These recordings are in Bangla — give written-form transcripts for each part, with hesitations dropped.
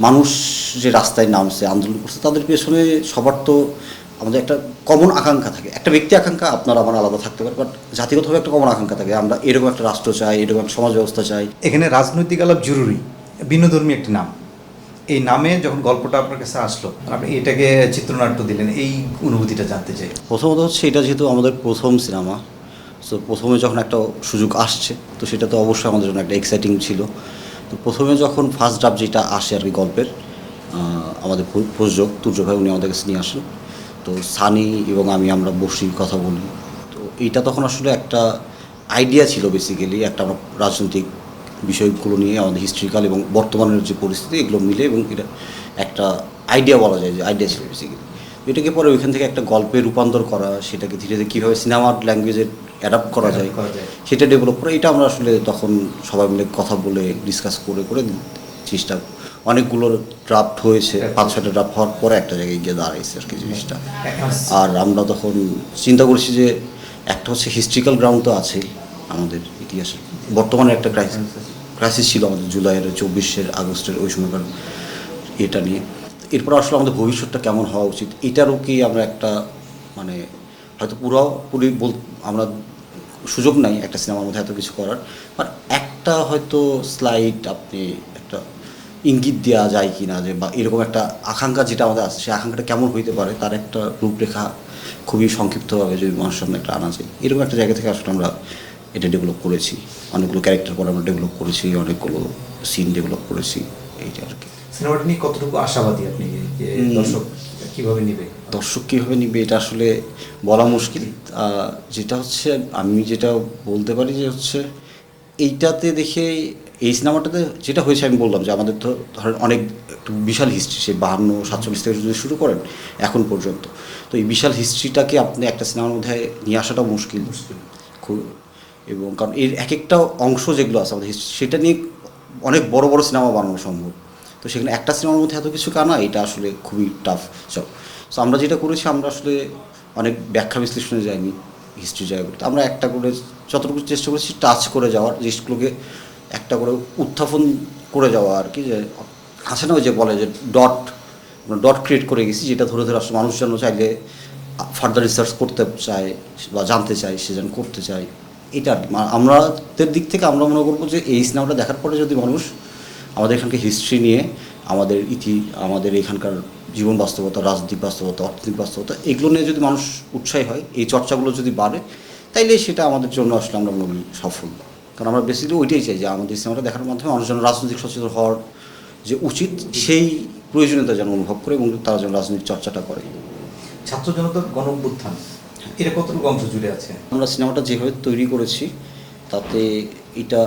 মানুষ যে রাস্তায় নামছে আন্দোলন করছে তাদের পেছনে সবার তো আমাদের একটা কমন আকাঙ্ক্ষা থাকে। একটা ব্যক্তি আকাঙ্ক্ষা আপনার আমার আলাদা থাকতে পারে, বাট জাতিগতভাবে একটা কমন আকাঙ্ক্ষা থাকে, আমরা এরকম একটা রাষ্ট্র চাই, এরকম একটা সমাজ ব্যবস্থা চাই। এখানে রাজনৈতিক আলাপ জরুরি, ভিন্নধর্মী একটি নাম। এই নামে যখন গল্পটা আপনার কাছে আসলো, আপনি এটাকে চিত্রনাট্য দিলেন, এই অনুভূতিটা জানতে চাই। প্রথমত হচ্ছে এটা যেহেতু আমাদের প্রথম সিনেমা, সো প্রথমে যখন একটা সুযোগ আসছে তো সেটা তো অবশ্যই আমাদের জন্য একটা এক্সাইটিং ছিল। তো প্রথমে যখন ফার্স্ট ড্রাফট যেটা আসে আর কি গল্পের, আমাদের প্রযোজক তুর্য ভাই উনি আমাদের কাছে নিয়ে আসেন। তো সানি এবং আমরা বসি, কথা বলি। তো এইটা তখন আসলে একটা আইডিয়া ছিল, বেসিক্যালি একটা আমরা রাজনৈতিক বিষয়গুলো নিয়ে আমাদের হিস্ট্রিক্যাল এবং বর্তমানের যে পরিস্থিতি এগুলো মিলে, এবং এটা একটা আইডিয়া বলা যায় যে আইডিয়া ছিল বেসিক্যালি। এটাকে পরে ওইখান থেকে একটা গল্পে রূপান্তর করা, সেটাকে ধীরে ধীরে কীভাবে সিনেমার ল্যাঙ্গুয়েজে অ্যাডাপ্ট করা যায় সেটা ডেভেলপ করা, এটা আমরা আসলে তখন সবাই মিলে কথা বলে ডিসকাস করে করে চেষ্টা, অনেকগুলো ড্রাফট হয়েছে, 5-6টা ড্রাফট হওয়ার পরে একটা জায়গায় গিয়ে দাঁড়াইছে আর কি জিনিসটা। আর আমরা তখন চিন্তা করছি যে একটা হচ্ছে হিস্ট্রিক্যাল গ্রাউন্ড তো আছেই আমাদের ইতিহাসে, বর্তমানে একটা ক্রাইসিস ছিল আমাদের জুলাইয়ের 24 আগস্টের ওই সময়কার এটা নিয়ে। এরপর আসলে আমাদের ভবিষ্যৎটা কেমন হওয়া উচিত এটারও কি আমরা একটা মানে হয়তো পুরোপুরি আমরা সুযোগ নাই একটা সিনেমার মধ্যে এত কিছু করার, বাট একটা হয়তো স্লাইড আপনি একটা ইঙ্গিত দেওয়া যায় কি না, যে বা এরকম একটা আকাঙ্ক্ষা যেটা আমাদের আছে সেই আকাঙ্ক্ষাটা কেমন হইতে পারে তার একটা রূপরেখা খুবই সংক্ষিপ্তভাবে যদি মানুষের সামনে একটা আনা যায়, এরকম একটা জায়গা থেকে আসলে আমরা এটা ডেভেলপ করেছি। অনেকগুলো ক্যারেক্টার পরে আমরা ডেভেলপ করেছি, অনেকগুলো সিন ডেভেলপ করেছি, এইটা আর কি। সিনেমাটা নিয়ে কতটুকু আশাবাদী আপনি, যে দর্শক কীভাবে নেবে? দর্শক কীভাবে নিবে এটা আসলে বলা মুশকিল। যেটা হচ্ছে আমি যেটা বলতে পারি যে হচ্ছে এইটাতে দেখে, এই সিনেমাটাতে যেটা হয়েছে আমি বললাম যে আমাদের তো ধরেন অনেক একটু বিশাল হিস্ট্রি, সে 52-47 থেকে যদি শুরু করেন এখন পর্যন্ত, তো এই বিশাল হিস্ট্রিটাকে আপনি একটা সিনেমার মধ্যে নিয়ে আসাটাও মুশকিল খুব। এবং কারণ এর এক একটা অংশ যেগুলো আছে আমাদের হিস্ট্রি, সেটা নিয়ে অনেক বড় বড় সিনেমা বানানো সম্ভব। তো সেখানে একটা সিনেমার মধ্যে এত কিছু কানা, এটা আসলে খুবই টাফ জব। সো আমরা যেটা করেছি, আমরা আসলে অনেক ব্যাখ্যা বিশ্লেষণে যাইনি হিস্ট্রি জায়গাগুলো, আমরা একটা করে যতটুকু চেষ্টা করেছি টাচ করে যাওয়ার, জিনিসগুলোকে একটা করে উত্থাপন করে যাওয়া আর কি। যে আছে না ওই যে বলে যে ডট ক্রিয়েট করে গেছি, যেটা ধরে ধরে আসলে মানুষ যেন চাইলে ফার্দার রিসার্চ করতে চায় বা জানতে চায়, সে যেন করতে চায়। এটা আর কি আমাদের দিক থেকে আমরা মনে করবো যে এই সিনেমাটা দেখার পরে যদি মানুষ আমাদের এখানকার হিস্ট্রি নিয়ে, আমাদের এখানকার জীবন বাস্তবতা, রাজনৈতিক বাস্তবতা, অর্থনৈতিক বাস্তবতা, এগুলো নিয়ে যদি মানুষ উৎসাহী হয়, এই চর্চাগুলো যদি বাড়ে, তাইলে সেটা আমাদের জন্য আসলে আমরা মনে করি সফল। কারণ আমরা বেসিক্যালি ওইটাই চাই যে আমাদের সিনেমাটা দেখার মাধ্যমে মানুষ যেন রাজনৈতিক সচেতন হওয়ার যে উচিত, সেই প্রয়োজনীয়তা যেন অনুভব করে এবং তারা যেন রাজনৈতিক চর্চাটা করে। ছাত্র জনতার গণ-অভ্যুত্থান, এটা কতটুকু অংশ জুড়ে আছে? আমরা সিনেমাটা যেভাবে তৈরি করেছি তাতে এটা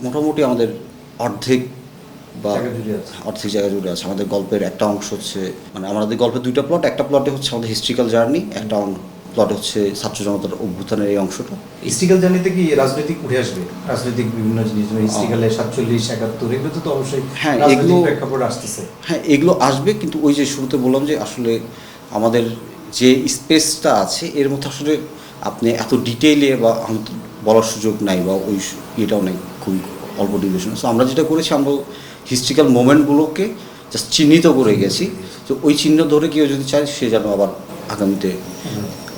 মোটামুটি আমাদের অর্ধেক বা অর্ধেক জায়গা জুড়ে আছে। আমাদের গল্পের একটা অংশ হচ্ছে, মানে আমাদের গল্পের দুইটা প্লট, একটা প্লটে হচ্ছে আমাদের হিস্ট্রিক্যাল জার্নি, একটা প্লটে হচ্ছে ছাত্র জনতার অভ্যুত্থানের এই অংশটা। হিস্ট্রিক্যাল জার্নিতে কি রাজনৈতিক উঠে আসবে? রাজনৈতিক বিভিন্ন জিনিস, হিস্ট্রিক্যালে 47-71 এগুলো তো অবশ্যই, হ্যাঁ এগুলো প্রেক্ষাপট আসতেছে। হ্যাঁ এগুলো আসবে, কিন্তু ওই যে শুরুতে বললাম যে আসলে আমাদের যে স্পেসটা আছে এর মধ্যে আসলে আপনি এত ডিটেইলে বা বলার সুযোগ নাই, বা ওই ইয়েটাও নেই, খুবই অল্প ডিউরেশন। সো আমরা যেটা করেছি, আমরা হিস্ট্রিক্যাল মোমেন্টগুলোকে জাস্ট চিহ্নিত করে গেছি। তো ওই চিহ্ন ধরে কেউ যদি চায় সে যেন আবার আগামীতে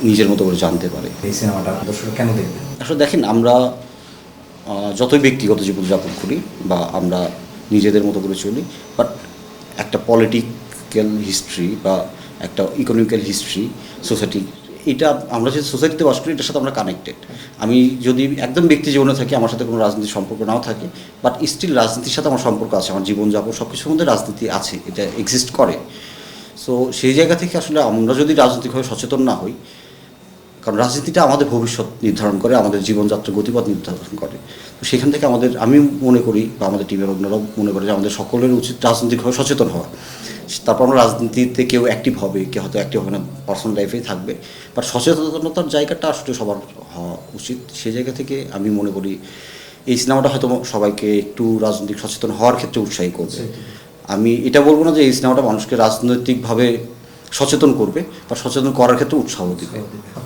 নিজের মতো করে জানতে পারে। এই সিনেমাটা দর্শক কেন দেখবে? আসলে দেখেন, আমরা যতই ব্যক্তিগত জীবনযাপন করি বা আমরা নিজেদের মতো করে চলি, বাট একটা পলিটিক্যাল হিস্ট্রি বা একটা ইকোনমিক্যাল হিস্ট্রি, সোসাইটি, এটা আমরা যে সোসাইটিতে বাস করি এটার সাথে আমরা কানেক্টেড। আমি যদি একদম ব্যক্তি জীবনে থাকি, আমার সাথে কোনো রাজনীতির সম্পর্ক নাও থাকে, বাট স্টিল রাজনীতির সাথে আমার সম্পর্ক আছে, আমার জীবনযাপন সব কিছুর মধ্যে রাজনীতি আছে, এটা এক্সিস্ট করে। সো সেই জায়গা থেকে আসলে আমরা যদি রাজনৈতিকভাবে সচেতন না হই, কারণ রাজনীতিটা আমাদের ভবিষ্যৎ নির্ধারণ করে, আমাদের জীবনযাত্রার গতিপথ নির্ধারণ করে। তো সেখান থেকে আমি মনে করি বা আমাদের টিমের অন্যরাও মনে করে যে আমাদের সকলের উচিত রাজনৈতিকভাবে সচেতন হওয়া। তারপর আমরা রাজনীতিতে কেউ অ্যাক্টিভ হবে, কেউ হয়তো অ্যাক্টিভ হবে না, পার্সোনাল লাইফেই থাকবে, বাট সচেতনতার জায়গাটা আসলে সবার হওয়া উচিত। সেই জায়গা থেকে আমি মনে করি এই সিনেমাটা হয়তো সবাইকে একটু রাজনৈতিক সচেতন হওয়ার ক্ষেত্রে উৎসাহী করবে। আমি এটা বলবো না যে এই সিনেমাটা মানুষকে রাজনৈতিকভাবে সচেতন করবে, বা সচেতন করার ক্ষেত্রে উৎসাহ দিবে।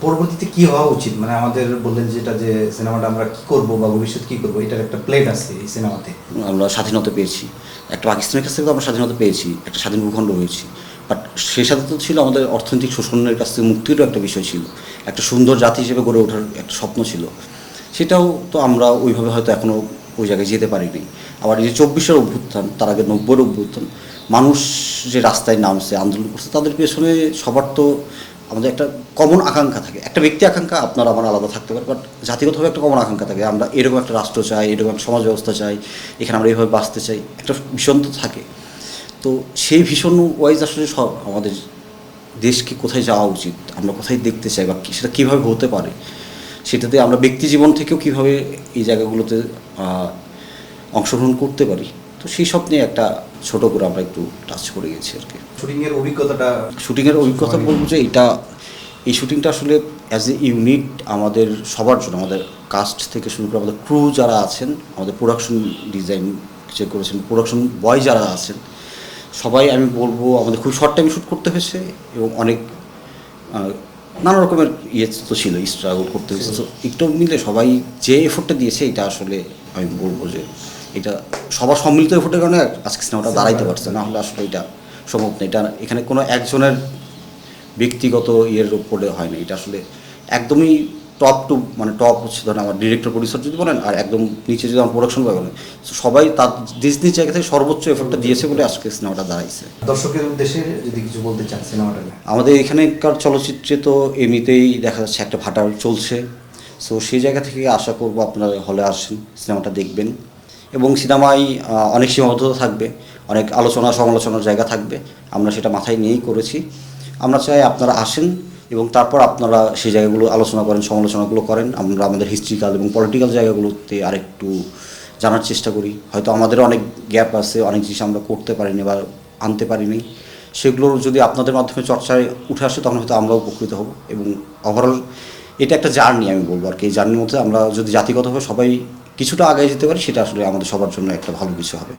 পরবর্তীতে কি হওয়া উচিত, মানে আমাদের বললেন যেটা যে সিনেমাটা আমরা কি করব বা ভবিষ্যৎ কি করব, এটার একটা প্ল্যান আছে এই সিনেমাতে। আমরা স্বাধীনতা পেয়েছি, একটা পাকিস্তানের কাছ থেকে তো আমরা স্বাধীনতা পেয়েছি, একটা স্বাধীন ভূখণ্ড হয়েছি, বাট সেই সাথে তো ছিল আমাদের অর্থনৈতিক শোষণের কাছ থেকে মুক্তিরও একটা বিষয় ছিল, একটা সুন্দর জাতি হিসেবে গড়ে ওঠার একটা স্বপ্ন ছিল। সেটাও তো আমরা ওইভাবে হয়তো এখনও ওই জায়গায় যেতে পারিনি। আবার এই যে 24-এর অভ্যুত্থান, তার আগে 90-এর অভ্যুত্থান, মানুষ যে রাস্তায় নামছে, আন্দোলন করছে, তাদের পেছনে সবার তো আমাদের একটা কমন আকাঙ্ক্ষা থাকে। একটা ব্যক্তি আকাঙ্ক্ষা আপনার আমার আলাদা থাকতে পারে, বাট জাতিগতভাবে একটা কমন আকাঙ্ক্ষা থাকে, আমরা এরকম একটা রাষ্ট্র চাই, এরকম একটা সমাজ ব্যবস্থা চাই, এখানে আমরা এইভাবে বাঁচতে চাই, একটা ভীষণ তো থাকে। তো সেই ভীষণ ওয়াইজ আসলে সব আমাদের দেশকে কোথায় যাওয়া উচিত, আমরা কোথায় দেখতে চাই, বা সেটা কীভাবে হতে পারে, সেটাতে আমরা ব্যক্তি জীবন থেকেও কীভাবে এই জায়গাগুলোতে অংশগ্রহণ করতে পারি, তো সেই সব নিয়ে একটা ছোট করে আমরা একটু টাচ করে গেছি আর কি। শুটিংয়ের অভিজ্ঞতাটা শুটিংয়ের অভিজ্ঞতা বলবো যে এই শুটিংটা আসলে অ্যাজ এ ইউনিট আমাদের সবার জন্য, আমাদের কাস্ট থেকে শুরু করে আমাদের ক্রু যারা আছেন, আমাদের প্রোডাকশন ডিজাইন যে করেছেন, প্রোডাকশন বয় যারা আছেন, সবাই আমি বলবো আমাদের খুব শর্ট টাইমে শ্যুট করতে হয়েছে, এবং অনেক নানা রকমের তো ছিল, স্ট্রাগল করতে হয়েছে। তো একটু মিলে সবাই যে এফোর্টটা দিয়েছে, এটা আসলে আমি বলবো যে এটা সবার সম্মিলিত এফোর্টের কারণে আজকে সিনেমাটা দাঁড়াইতে পারছে, না হলে আসলে এটা সম্ভব না। এটা এখানে কোনো একজনের ব্যক্তিগত ইয়ের উপরে হয় না, এটা আসলে একদমই টপ টু, মানে টপ হচ্ছে ধরেন আমার ডিরেক্টর প্রডিউসার যদি বলেন, আর একদম নিচে যদি আমার প্রোডাকশন বয় বলেন, সবাই তার নিজ নিজ জায়গা থেকে সর্বোচ্চ এফোর্টটা দিয়েছে বলে আজকে সিনেমাটা দাঁড়াইছে। দর্শকের উদ্দেশ্যে যদি কিছু বলতে চান সিনেমাটা নিয়ে। আমাদের এখানকার চলচ্চিত্রে তো এমনিতেই দেখা যাচ্ছে একটা ভাটার চলছে, সো সেই জায়গা থেকে আশা করবো আপনারা হলে আসেন, সিনেমাটা দেখবেন, এবং সিনেমায় অনেক সীমাবদ্ধতা থাকবে, অনেক আলোচনা সমালোচনার জায়গা থাকবে, আমরা সেটা মাথায় নিয়েই করেছি। আমরা চাই আপনারা আসেন এবং তারপর আপনারা সেই জায়গাগুলো আলোচনা করেন, সমালোচনাগুলো করেন, আমরা আমাদের হিস্ট্রিক্যাল এবং পলিটিক্যাল জায়গাগুলোতে আরেকটু জানার চেষ্টা করি। হয়তো আমাদের অনেক গ্যাপ আছে, অনেক জিনিস আমরা করতে পারিনি বা আনতে পারিনি, সেগুলোর যদি আপনাদের মাধ্যমে চর্চায় উঠে আসে, তখন হয়তো আমরাও উপকৃত হব। এবং ওভারঅল এটা একটা জার্নি আমি বলবো আর কি। এই জার্নির মধ্যে আমরা যদি জাতিগতভাবে সবাই কিছুটা আগে যেতে পারি, সেটা আসলে আমাদের সবার জন্য একটা ভালো কিছু হবে।